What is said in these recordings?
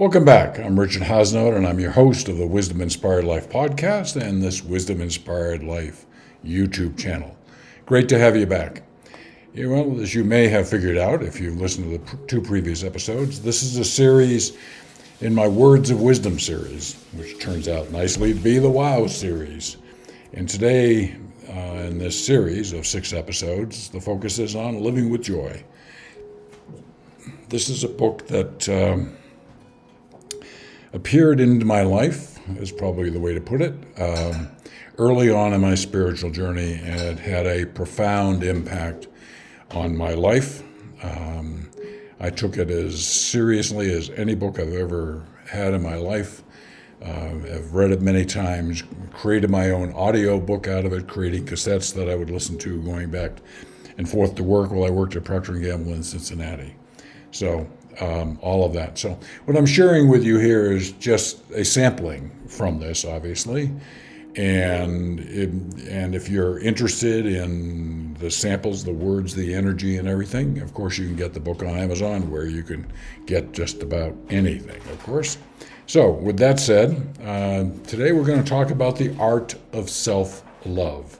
Welcome back. I'm Richard Hasnote, and I'm your host of the Wisdom Inspired Life podcast and this Wisdom Inspired Life YouTube channel. Great to have you back. Well, as you may have figured out if you've listened to the two previous episodes, this is a series in my Words of Wisdom series, which turns out nicely to be the WOW series. And today, in this series of 6 episodes, the focus is on living with joy. This is a book that appeared into my life, is probably the way to put it, early on in my spiritual journey, and it had a profound impact on my life. I took it as seriously as any book I've ever had in my life. I've read it many times, created my own audio book out of it, creating cassettes that I would listen to going back and forth to work while I worked at Procter & Gamble in Cincinnati. So all of that. So what I'm sharing with you here is just a sampling from this, obviously. And if you're interested in the samples, the words, the energy, and everything, of course you can get the book on Amazon, where you can get just about anything, of course. So with that said, today we're going to talk about the art of self-love.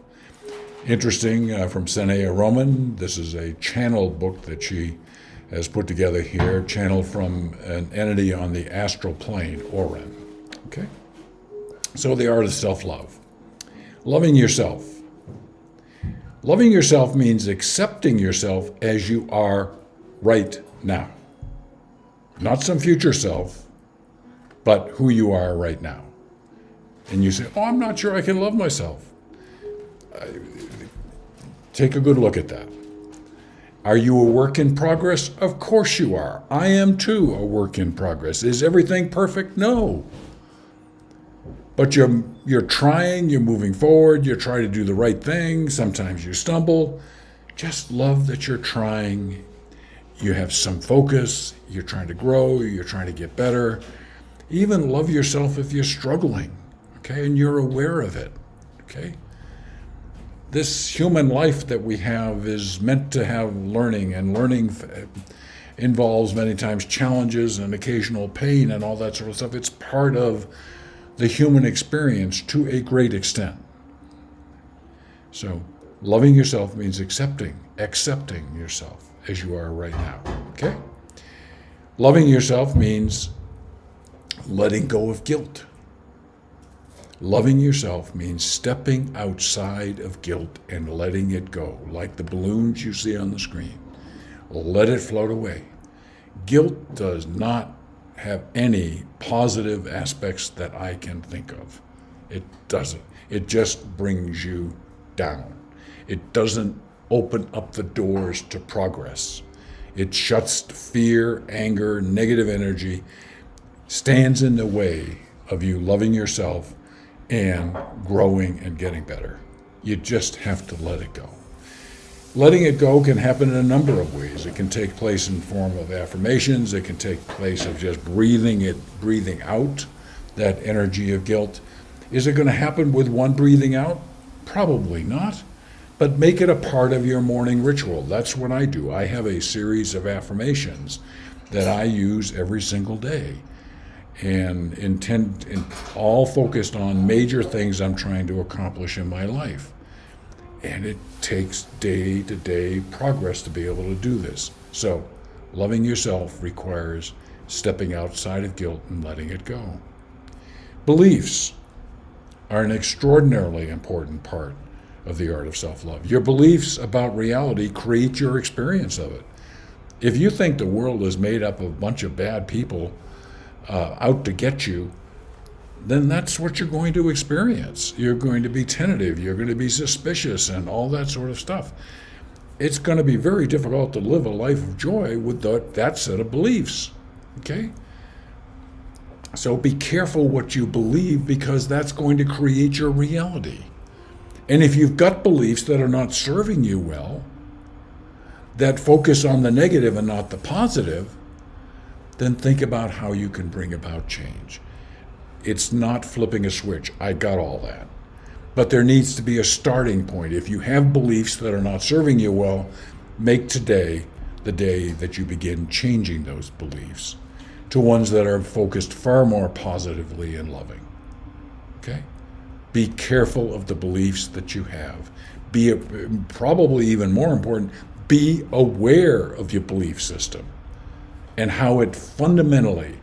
Interesting, from Sanaya Roman. This is a channeled book that she has put together here, channeled from an entity on the astral plane, Oren. Okay? So the art of self-love. Loving yourself. Loving yourself means accepting yourself as you are right now. Not some future self, but who you are right now. And you say, I'm not sure I can love myself. Take a good look at that. Are you a work in progress? Of course you are. I am too a work in progress. Is everything perfect? No. But you're trying, you're moving forward, you're trying to do the right thing. Sometimes you stumble. Just love that you're trying. You have some focus. You're trying to grow. You're trying to get better. Even love yourself if you're struggling, okay? And you're aware of it, okay? This human life that we have is meant to have learning, and learning involves many times challenges and occasional pain and all that sort of stuff. It's part of the human experience to a great extent. So loving yourself means accepting yourself as you are right now, okay? Loving yourself means letting go of guilt. Loving yourself means stepping outside of guilt and letting it go, like the balloons you see on the screen. Let it float away. Guilt does not have any positive aspects that I can think of. It doesn't. It just brings you down. It doesn't open up the doors to progress. It shuts fear, anger, negative energy, stands in the way of you loving yourself and growing and getting better. You just have to let it go. Letting it go can happen in a number of ways. It can take place in the form of affirmations. It can take place of just breathing out that energy of guilt. Is it going to happen with one breathing out? Probably not. But make it a part of your morning ritual. That's what I do. I have a series of affirmations that I use every single day, and all focused on major things I'm trying to accomplish in my life. And it takes day-to-day progress to be able to do this. So, loving yourself requires stepping outside of guilt and letting it go. Beliefs are an extraordinarily important part of the art of self-love. Your beliefs about reality create your experience of it. If you think the world is made up of a bunch of bad people out to get you, then that's what you're going to experience. You're going to be tentative, you're going to be suspicious, and all that sort of stuff. It's going to be very difficult to live a life of joy with that set of beliefs, okay? So be careful what you believe, because that's going to create your reality. And if you've got beliefs that are not serving you well, that focus on the negative and not the positive, then think about how you can bring about change. It's not flipping a switch. I got all that. But there needs to be a starting point. If you have beliefs that are not serving you well, make today the day that you begin changing those beliefs. to ones that are focused far more positively and loving. Okay? Be careful of the beliefs that you have. Be, probably even more important, be aware of your belief system and how it fundamentally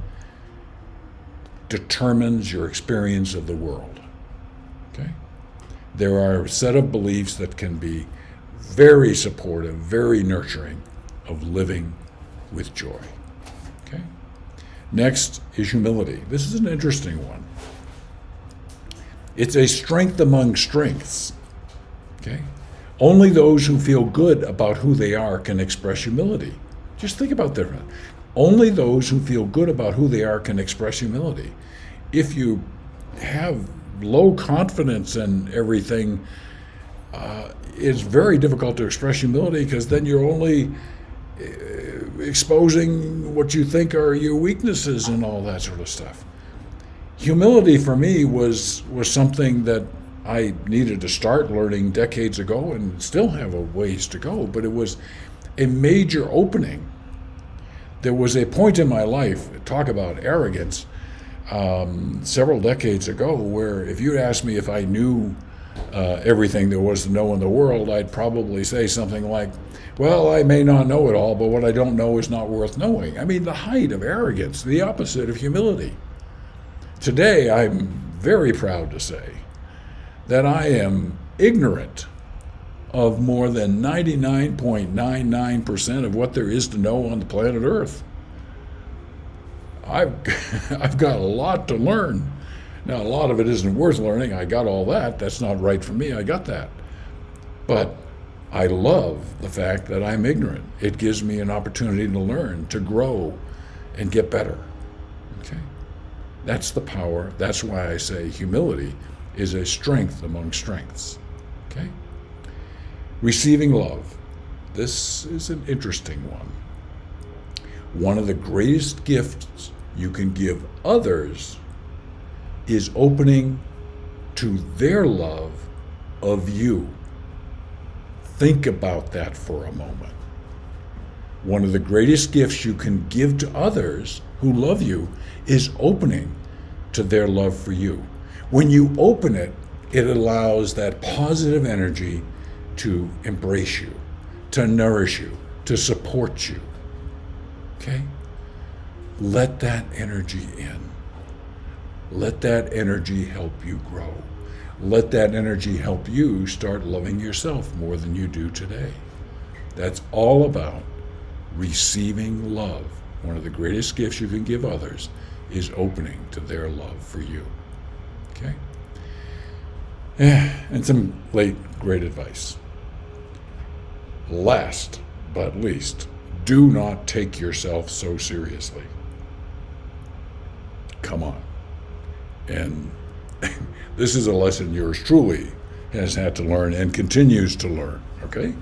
determines your experience of the world. Okay? There are a set of beliefs that can be very supportive, very nurturing of living with joy. Okay? Next is humility. This is an interesting one. It's a strength among strengths. Okay? Only those who feel good about who they are can express humility. Just think about that. Only those who feel good about who they are can express humility. If you have low confidence in everything, it's very difficult to express humility, because then you're only exposing what you think are your weaknesses and all that sort of stuff. Humility for me was something that I needed to start learning decades ago, and still have a ways to go, but it was a major opening. There was a point in my life, talk about arrogance, several decades ago, where if you asked me if I knew everything there was to know in the world, I'd probably say something like, well, I may not know it all, but what I don't know is not worth knowing. I mean, the height of arrogance, the opposite of humility. Today, I'm very proud to say that I am ignorant of more than 99.99% of what there is to know on the planet Earth. I've got a lot to learn. Now, a lot of it isn't worth learning. I got all that. That's not right for me. I got that. But I love the fact that I'm ignorant. It gives me an opportunity to learn, to grow, and get better. Okay? That's the power. That's why I say humility is a strength among strengths. Okay? Receiving love. This is an interesting one. One of the greatest gifts you can give others is opening to their love of you. Think about that for a moment. One of the greatest gifts you can give to others who love you is opening to their love for you. When you open it, it allows that positive energy to embrace you, to nourish you, to support you. Okay? Let that energy in. Let that energy help you grow. Let that energy help you start loving yourself more than you do today. That's all about receiving love. One of the greatest gifts you can give others is opening to their love for you. Okay? And some great advice. Last but least, do not take yourself so seriously. Come on. And this is a lesson yours truly has had to learn and continues to learn, okay?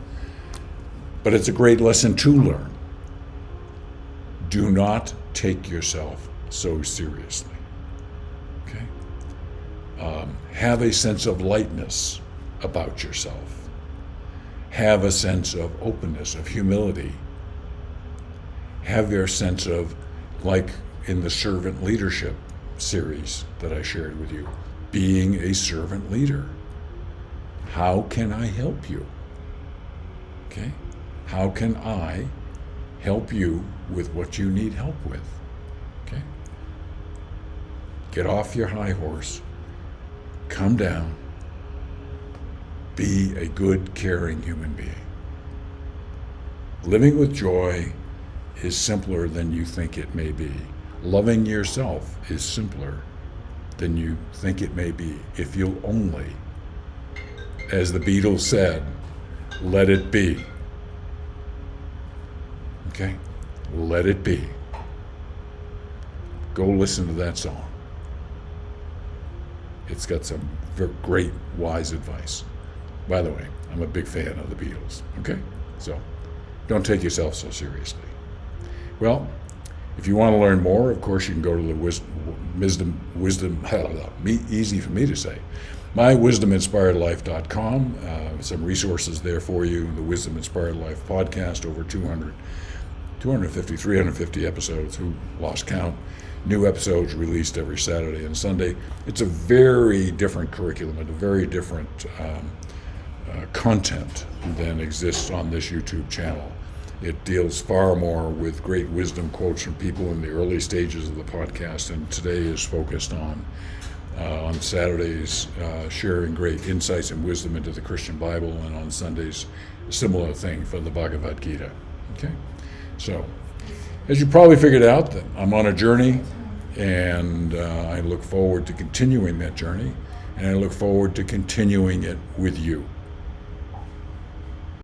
But it's a great lesson to learn. Do not take yourself so seriously, okay? Have a sense of lightness about yourself. Have a sense of openness, of humility. Have your sense of, like in the servant leadership series that I shared with you, being a servant leader. How can I help you? Okay? How can I help you with what you need help with? Okay? Get off your high horse. Come down. Be a good, caring human being. Living with joy is simpler than you think it may be. Loving yourself is simpler than you think it may be if you'll only, as the Beatles said, let it be. Okay? Let it be. Go listen to that song. It's got some great, wise advice. By the way, I'm a big fan of the Beatles. Okay? So, don't take yourself so seriously. Well, if you want to learn more, of course, you can go to the wisdom, easy for me to say, mywisdominspiredlife.com. Some resources there for you. The Wisdom Inspired Life podcast, over 200 250, 350 episodes, who lost count. New episodes released every Saturday and Sunday. It's a very different curriculum and a very different content than exists on this YouTube channel. It deals far more with great wisdom quotes from people in the early stages of the podcast, and today is focused on Saturdays, sharing great insights and wisdom into the Christian Bible, and on Sundays, a similar thing from the Bhagavad Gita. Okay? So, as you probably figured out, that I'm on a journey, and I look forward to continuing that journey, and I look forward to continuing it with you.